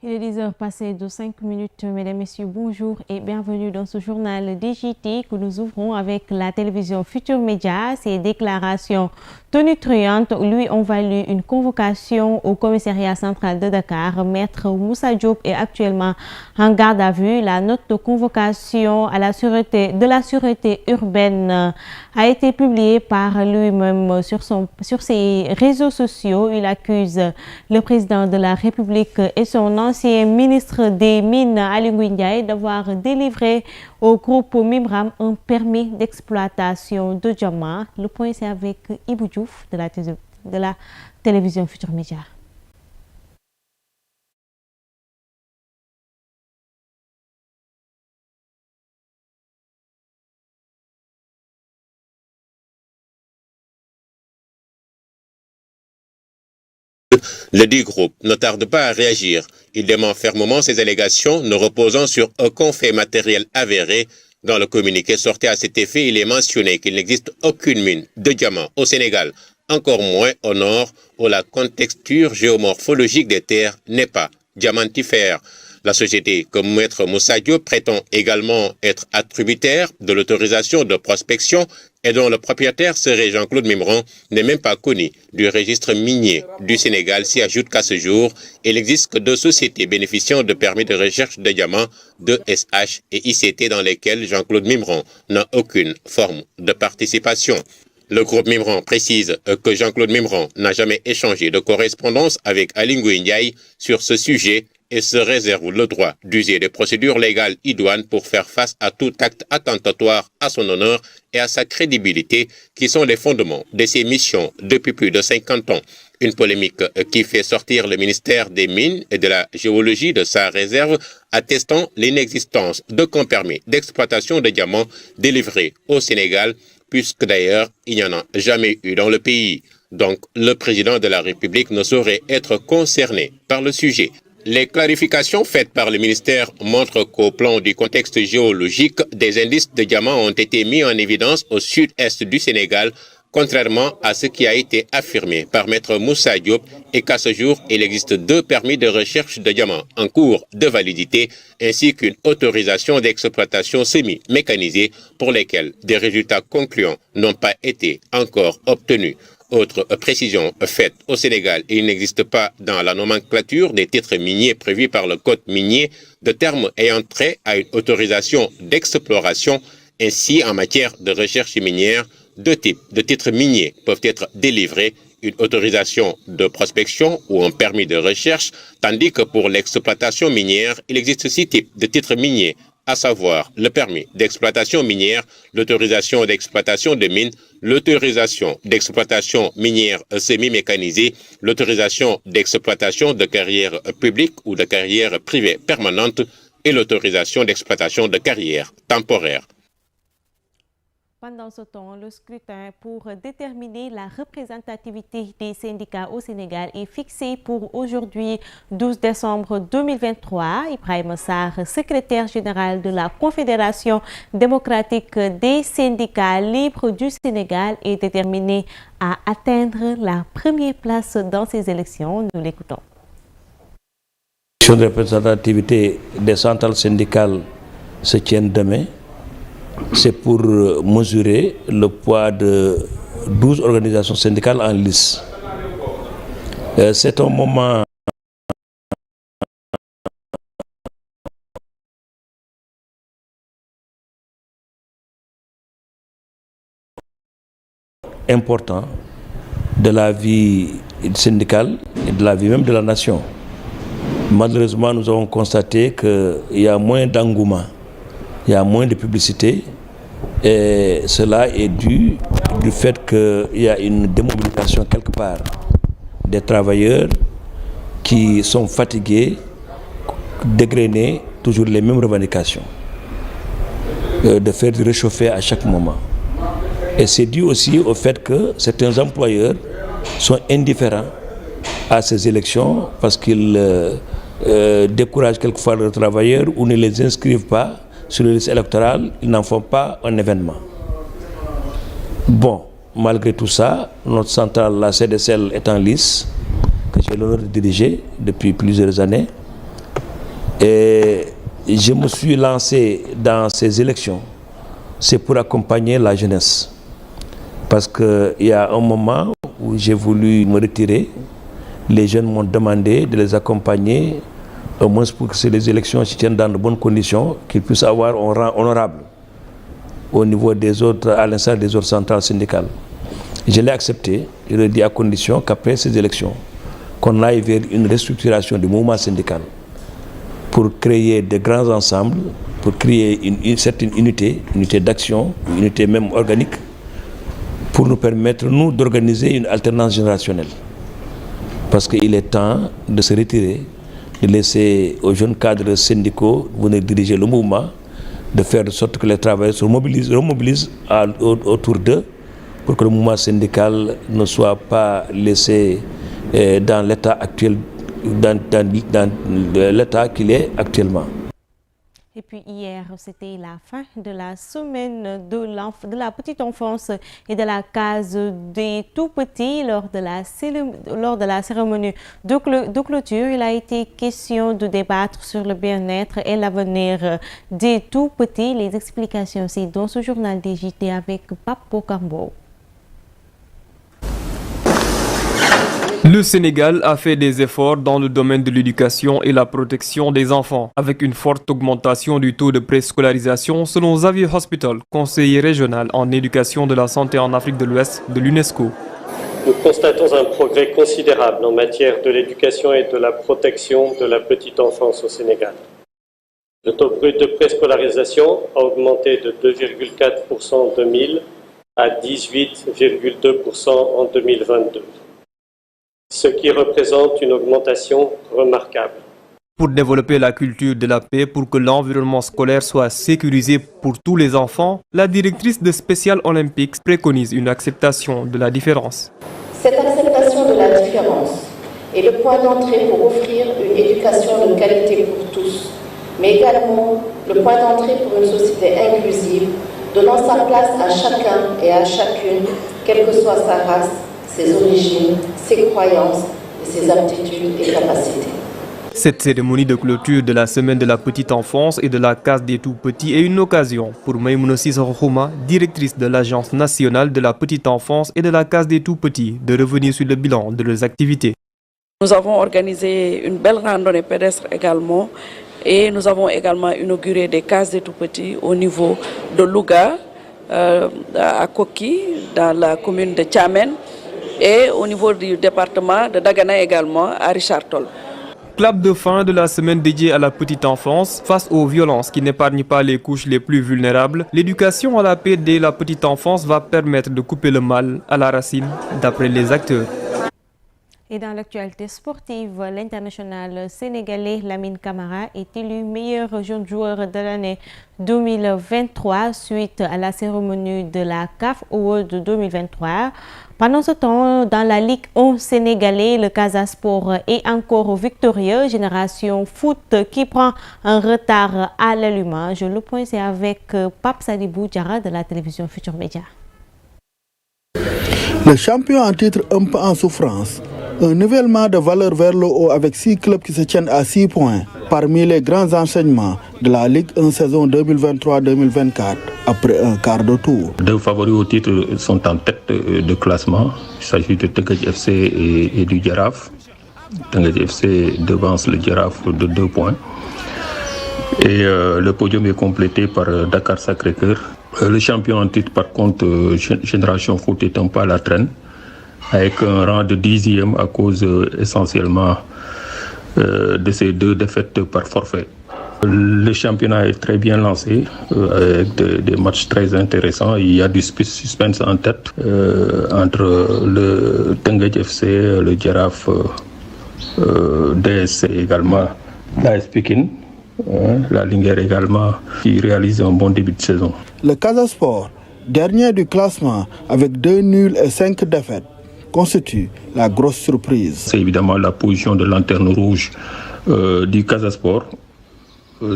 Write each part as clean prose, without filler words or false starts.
Il est 10h passées de 5 minutes. Mesdames, Messieurs, bonjour et bienvenue dans ce journal DJT que nous ouvrons avec la télévision Futur Média. Ces déclarations tonitruantes lui ont valu une convocation au commissariat central de Dakar. Maître Moussa Diop est actuellement en garde à vue. La note de convocation à la sûreté urbaine a été publiée par lui-même sur ses réseaux sociaux. Il accuse le président de la République et son ancien ministre des Mines, Aly Ngouille Ndiaye, d'avoir délivré au groupe Mimram un permis d'exploitation de diamants. Le point, c'est avec Ibou Diouf de la télévision Futur Média. Le dit groupe ne tarde pas à réagir. Il dément fermement ces allégations ne reposant sur aucun fait matériel avéré. Dans le communiqué sorti à cet effet, il est mentionné qu'il n'existe aucune mine de diamants au Sénégal, encore moins au nord, où la contexture géomorphologique des terres n'est pas diamantifère. La société, comme Maître Moussa Diop, prétend également être attributaire de l'autorisation de prospection et dont le propriétaire serait Jean-Claude Mimran, n'est même pas connu du registre minier du Sénégal. S'y ajoute qu'à ce jour, il n'existe que deux sociétés bénéficiant de permis de recherche de diamants, d'ESH et ICT, dans lesquelles Jean-Claude Mimran n'a aucune forme de participation. Le groupe Mimran précise que Jean-Claude Mimran n'a jamais échangé de correspondance avec Aly Ngouille Ndiaye sur ce sujet et se réserve le droit d'user des procédures légales idoines pour faire face à tout acte attentatoire à son honneur et à sa crédibilité, qui sont les fondements de ses missions depuis plus de 50 ans. Une polémique qui fait sortir le ministère des Mines et de la Géologie de sa réserve, attestant l'inexistence d'aucun permis d'exploitation de diamants délivré au Sénégal, puisque d'ailleurs il n'y en a jamais eu dans le pays. Donc le président de la République ne saurait être concerné par le sujet. Les clarifications faites par le ministère montrent qu'au plan du contexte géologique, des indices de diamants ont été mis en évidence au sud-est du Sénégal, contrairement à ce qui a été affirmé par Maître Moussa Diop, et qu'à ce jour, il existe deux permis de recherche de diamants en cours de validité, ainsi qu'une autorisation d'exploitation semi-mécanisée pour lesquelles des résultats concluants n'ont pas été encore obtenus. Autre précision faite au Sénégal, il n'existe pas dans la nomenclature des titres miniers prévus par le code minier de termes ayant trait à une autorisation d'exploration. Ainsi, en matière de recherche minière, deux types de titres miniers peuvent être délivrés, une autorisation de prospection ou un permis de recherche, tandis que pour l'exploitation minière, il existe 6 types de titres miniers, à savoir le permis d'exploitation minière, l'autorisation d'exploitation de mines, l'autorisation d'exploitation minière semi-mécanisée, l'autorisation d'exploitation de carrière publique ou de carrière privée permanente et l'autorisation d'exploitation de carrière temporaire. Pendant ce temps, le scrutin pour déterminer la représentativité des syndicats au Sénégal est fixé pour aujourd'hui, 12 décembre 2023. Ibrahima Sarr, secrétaire général de la Confédération démocratique des syndicats libres du Sénégal, est déterminé à atteindre la première place dans ces élections. Nous l'écoutons. L'élection de représentativité des centrales syndicales se tient demain. C'est pour mesurer le poids de 12 organisations syndicales en lice. C'est un moment important de la vie syndicale et de la vie même de la nation. Malheureusement, nous avons constaté qu'il y a moins d'engouement. Il y a moins de publicité et cela est dû du fait qu'il y a une démobilisation quelque part des travailleurs qui sont fatigués, dégrainer toujours les mêmes revendications, de faire du réchauffer à chaque moment. Et c'est dû aussi au fait que certains employeurs sont indifférents à ces élections parce qu'ils découragent quelquefois leurs travailleurs ou ne les inscrivent pas sur les listes électorales, ils n'en font pas un événement. Bon, malgré tout ça, notre centrale, la CDCL, est en lice, que j'ai l'honneur de diriger depuis plusieurs années. Et je me suis lancé dans ces élections, c'est pour accompagner la jeunesse. Parce qu'il y a un moment où j'ai voulu me retirer, les jeunes m'ont demandé de les accompagner, au moins pour que les élections se tiennent dans de bonnes conditions, qu'ils puissent avoir un rang honorable au niveau des autres, à l'instar des autres centrales syndicales. Je l'ai accepté, je l'ai dit à condition qu'après ces élections, qu'on aille vers une restructuration du mouvement syndical pour créer de grands ensembles, pour créer une certaine unité d'action, une unité même organique, pour nous permettre, nous, d'organiser une alternance générationnelle. Parce qu'il est temps de se retirer, de laisser aux jeunes cadres syndicaux venir diriger le mouvement, de faire de sorte que les travailleurs se remobilisent autour d'eux pour que le mouvement syndical ne soit pas laissé dans l'état actuel, dans l'état qu'il est actuellement. Et puis hier, c'était la fin de la semaine de la petite enfance et de la case des tout-petits lors de la cérémonie de clôture. Il a été question de débattre sur le bien-être et l'avenir des tout-petits. Les explications, c'est dans ce journal DJT avec Papo Cambo. Le Sénégal a fait des efforts dans le domaine de l'éducation et la protection des enfants, avec une forte augmentation du taux de préscolarisation selon Xavier Hospital, conseiller régional en éducation de la santé en Afrique de l'Ouest de l'UNESCO. Nous constatons un progrès considérable en matière de l'éducation et de la protection de la petite enfance au Sénégal. Le taux brut de préscolarisation a augmenté de 2,4% en 2000 à 18,2% en 2022. Ce qui représente une augmentation remarquable. Pour développer la culture de la paix, pour que l'environnement scolaire soit sécurisé pour tous les enfants, la directrice de Special Olympics préconise une acceptation de la différence. Cette acceptation de la différence est le point d'entrée pour offrir une éducation de qualité pour tous, mais également le point d'entrée pour une société inclusive, donnant sa place à chacun et à chacune, quelle que soit sa race, ses origines, ses croyances et ses aptitudes et capacités. Cette cérémonie de clôture de la semaine de la petite enfance et de la case des tout-petits est une occasion pour Maïmouna Sissoko, directrice de l'Agence nationale de la petite enfance et de la case des tout-petits, de revenir sur le bilan de leurs activités. Nous avons organisé une belle randonnée pédestre également et nous avons également inauguré des cases des tout-petits au niveau de Louga, à Koki, dans la commune de Tchamen, et au niveau du département de Dagana également, à Richard Toll. Clap de fin de la semaine dédiée à la petite enfance. Face aux violences qui n'épargnent pas les couches les plus vulnérables, l'éducation à la paix dès la petite enfance va permettre de couper le mal à la racine, d'après les acteurs. Et dans l'actualité sportive, l'international sénégalais Lamine Camara est élu meilleur jeune joueur de l'année 2023 suite à la cérémonie de la CAF Award 2023. Pendant ce temps, dans la Ligue 1 sénégalais, le Casa Sport est encore victorieux. Génération Foot qui prend un retard à l'allumage. Le point, c'est avec Pape Sadibou Diarra de la télévision Futur Média. Le champion en titre un peu en souffrance. Un nivellement de valeur vers le haut avec 6 clubs qui se tiennent à 6 points. Parmi les grands enseignements de la Ligue 1 saison 2023-2024, après un quart de tour. Deux favoris au titre sont en tête de classement. Il s'agit de Teungueth FC et du Jaraaf. Teungueth FC devance le Jaraaf de 2 points. Et le podium est complété par Dakar Sacré-Cœur. Le champion en titre, par contre, Génération Foot est un peu à la traîne, avec un rang de 10e à cause essentiellement de ces 2 défaites par forfait. Le championnat est très bien lancé, avec des matchs très intéressants. Il y a du suspense en tête entre le Teungueth FC, le Jaraaf, DS également, l'AS Pikine, la Linguère également, qui réalise un bon début de saison. Le Casa Sport dernier du classement avec 2 nuls et 5 défaites, constitue la grosse surprise. C'est évidemment la position de lanterne rouge du Casa Sport.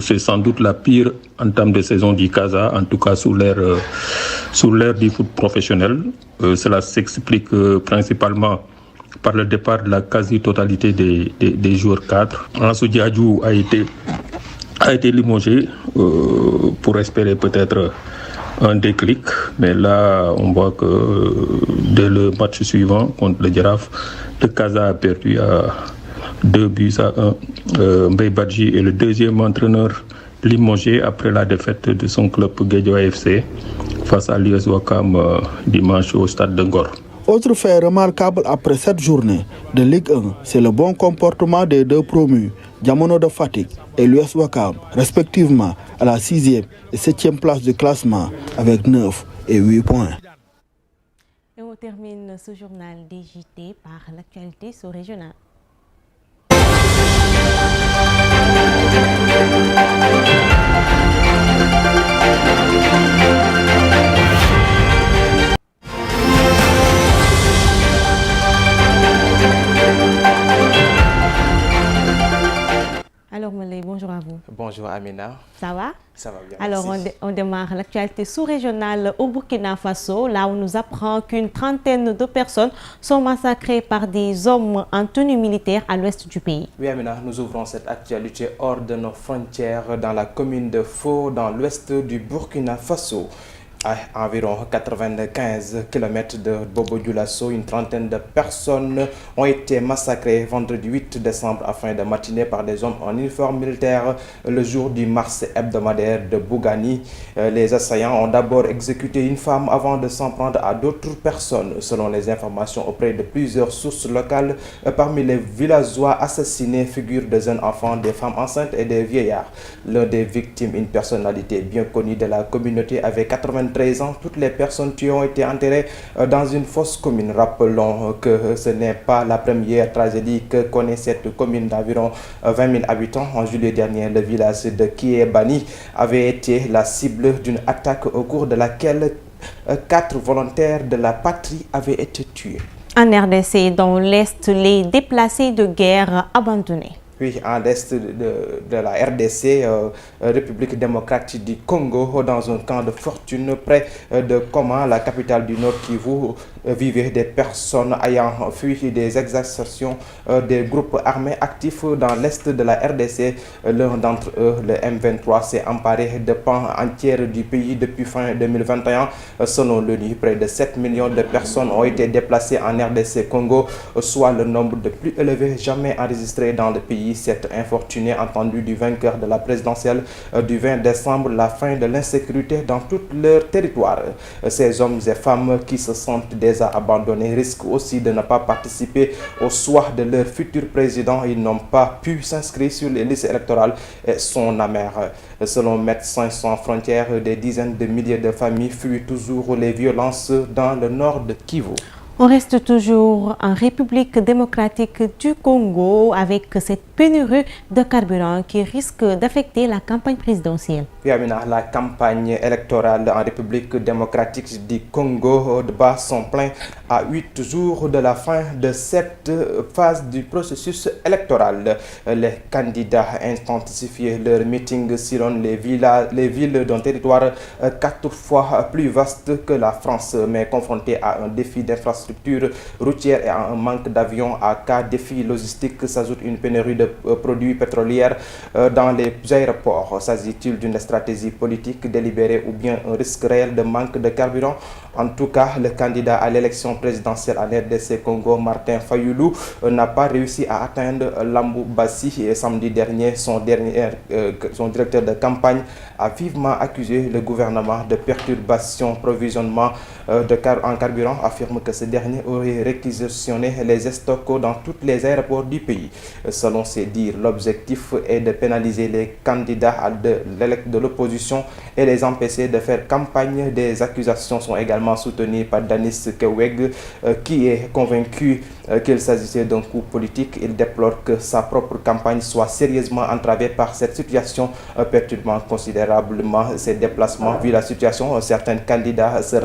C'est sans doute la pire entame de saison du Casa, en tout cas sous l'ère du foot professionnel. Cela s'explique principalement par le départ de la quasi-totalité des joueurs cadres. Ansou Diadjou a été limogé pour espérer peut-être un déclic, mais là on voit que dès le match suivant contre le Giraffe, le Casa a perdu à 2-1. Mbaye Badji est le deuxième entraîneur limogé après la défaite de son club Guédiawaye FC face à l'US Ouakam dimanche au stade de Ngor. Autre fait remarquable après cette journée de Ligue 1, c'est le bon comportement des deux promus, Diamono de Fatick et l'US Ouakam, respectivement à la 6e et 7e place du classement avec 9 et 8 points. Et on termine ce journal DJT par l'actualité sous-régionale. Alors Moulay, bonjour à vous. Bonjour Amina. Ça va? Ça va bien. Alors on démarre l'actualité sous-régionale au Burkina Faso, là où on nous apprend qu'une trentaine de personnes sont massacrées par des hommes en tenue militaire à l'ouest du pays. Oui Amina, nous ouvrons cette actualité hors de nos frontières dans la commune de Fo, dans l'ouest du Burkina Faso. À environ 95 km de Bobo-Dioulasso, une trentaine de personnes ont été massacrées vendredi 8 décembre à fin de matinée par des hommes en uniforme militaire le jour du mars hebdomadaire de Bougani. Les assaillants ont d'abord exécuté une femme avant de s'en prendre à d'autres personnes. Selon les informations auprès de plusieurs sources locales, parmi les villageois assassinés figurent de jeunes enfants, des femmes enceintes et des vieillards. L'un des victimes, une personnalité bien connue de la communauté, avait 93 ans. Toutes les personnes tuées ont été enterrées dans une fosse commune. Rappelons que ce n'est pas la première tragédie que connaît cette commune d'environ 20 000 habitants. En juillet dernier, le village de Kiebani avait été la cible d'une attaque au cours de laquelle 4 volontaires de la patrie avaient été tués. En RDC, dans l'Est, les déplacés de guerre abandonnés. Oui, en l'est de la RDC, République démocratique du Congo, dans un camp de fortune près de Koma, la capitale du Nord Kivu, vivaient des personnes ayant fui des exactions des groupes armés actifs dans l'est de la RDC. L'un d'entre eux, le M23, s'est emparé de pans entiers du pays depuis fin 2021. Selon l'ONU, près de 7 millions de personnes ont été déplacées en RDC Congo, soit le nombre le plus élevé jamais enregistré dans le pays. Cet infortuné entendu du vainqueur de la présidentielle du 20 décembre, la fin de l'insécurité dans tout leur territoire. Ces hommes et femmes qui se sentent déjà abandonnés risquent aussi de ne pas participer au choix de leur futur président. Ils n'ont pas pu s'inscrire sur les listes électorales et sont amers. Selon Médecins sans frontières, des dizaines de milliers de familles fuient toujours les violences dans le nord de Kivu. On reste toujours en République démocratique du Congo avec cette pénurie de carburant qui risque d'affecter la campagne présidentielle. Oui, Amina, la campagne électorale en République démocratique du Congo bat son plein à 8 jours de la fin de cette phase du processus électoral. Les candidats intensifient leur meeting sillonnent les villes d'un territoire 4 fois plus vaste que la France, mais confronté à un défi d'infrastructure routière et à un manque d'avions. À cas défi logistique s'ajoute une pénurie de produits pétroliers dans les aéroports. S'agit-il d'une stratégie politique délibérée ou bien un risque réel de manque de carburant? En tout cas, le candidat à l'élection présidentielle en RDC Congo, Martin Fayoulou, n'a pas réussi à atteindre Lamboubazi. Et samedi dernier, son directeur de campagne a vivement accusé le gouvernement de perturbation provisionnement en carburant, affirme que ce dernier aurait réquisitionné les stocks dans tous les aéroports du pays. Selon ses dires, l'objectif est de pénaliser les candidats de l'opposition et les empêcher de faire campagne. Des accusations sont également également soutenu par Danis Keweg, qui est convaincu qu'il s'agissait d'un coup politique. Il déplore que sa propre campagne soit sérieusement entravée par cette situation, perturbant considérablement ses déplacements. Vu la situation, certains candidats se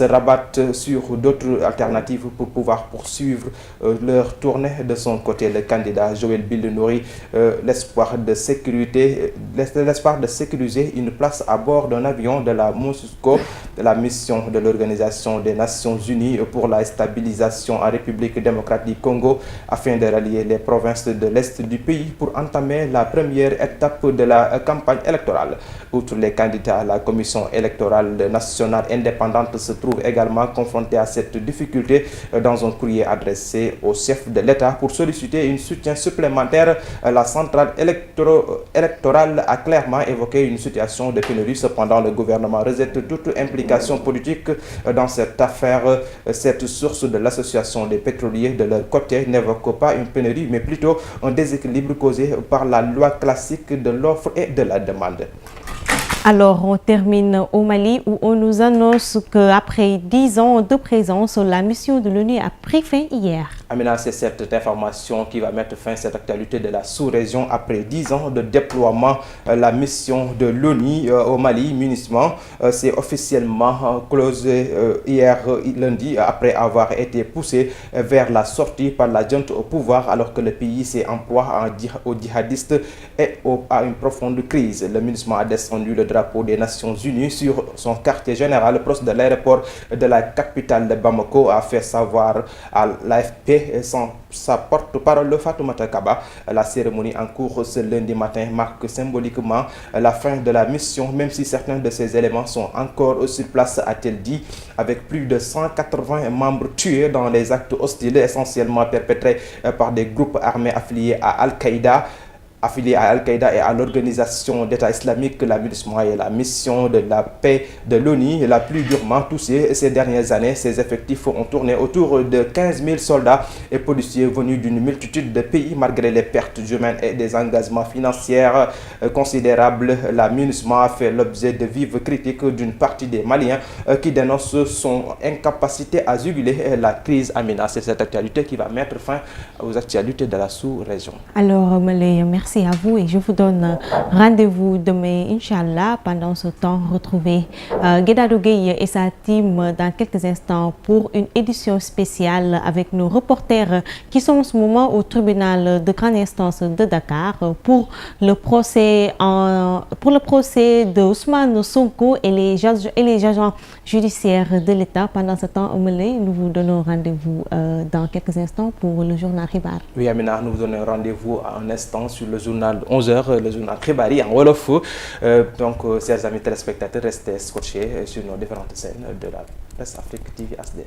rabattent sur d'autres alternatives pour pouvoir poursuivre leur tournée. De son côté, le candidat Joël Bill nourrit l'espoir de sécuriser une place à bord d'un avion de la MONUSCO, de la mission de l'Organisation des Nations Unies pour la stabilisation en République démocratique du Congo, afin de rallier les provinces de l'Est du pays pour entamer la première étape de la campagne électorale. Outre les candidats, la Commission électorale nationale indépendante se trouve également confronté à cette difficulté. Dans un courrier adressé au chef de l'État pour solliciter un soutien supplémentaire, la centrale électorale a clairement évoqué une situation de pénurie. Cependant, le gouvernement rejette toute implication politique dans cette affaire. Cette source de l'association des pétroliers, de leur côté, n'évoque pas une pénurie, mais plutôt un déséquilibre causé par la loi classique de l'offre et de la demande. Alors, on termine au Mali où on nous annonce qu'après 10 ans de présence, la mission de l'ONU a pris fin hier. Amina, c'est cette information qui va mettre fin à cette actualité de la sous-région. Après 10 ans de déploiement, la mission de l'ONU au Mali, MINUSMA, s'est officiellement closée hier lundi, après avoir été poussée vers la sortie par la junte au pouvoir, alors que le pays s'est en proie aux djihadistes et à une profonde crise. Le MINUSMA a descendu le drapeau des Nations Unies sur son quartier général proche de l'aéroport de la capitale de Bamako, a fait savoir à l'AFP sa porte-parole Fatoumata Kaba. La cérémonie en cours ce lundi matin marque symboliquement la fin de la mission, même si certains de ces éléments sont encore sur place, a-t-elle dit, avec plus de 180 membres tués dans les actes hostiles essentiellement perpétrés par des groupes armés affiliés à Al-Qaïda et à l'organisation d'État islamique. La MINUSMA est la mission de la paix de l'ONU la plus durement touchée ces dernières années. Ses effectifs ont tourné autour de 15 000 soldats et policiers venus d'une multitude de pays. Malgré les pertes humaines et des engagements financiers considérables, la MINUSMA a fait l'objet de vives critiques d'une partie des Maliens qui dénoncent son incapacité à juguler la crise. Amina, c'est cette actualité qui va mettre fin aux actualités de la sous-région. Alors, merci à vous et je vous donne rendez-vous demain, Inch'Allah. Pendant ce temps, retrouvez Guédado Gueye et sa team dans quelques instants pour une édition spéciale avec nos reporters qui sont en ce moment au tribunal de grande instance de Dakar pour le procès de Ousmane Sonko et les agents judiciaires de l'État. Pendant ce temps, nous vous donnons rendez-vous dans quelques instants pour le journal Khibar. Oui, Amina, nous vous donnons rendez-vous à un instant sur le journal 11h, le journal Khibari en Wolof. Donc, chers amis téléspectateurs, restez scotchés sur nos différentes scènes de la presse Afrique TV HD.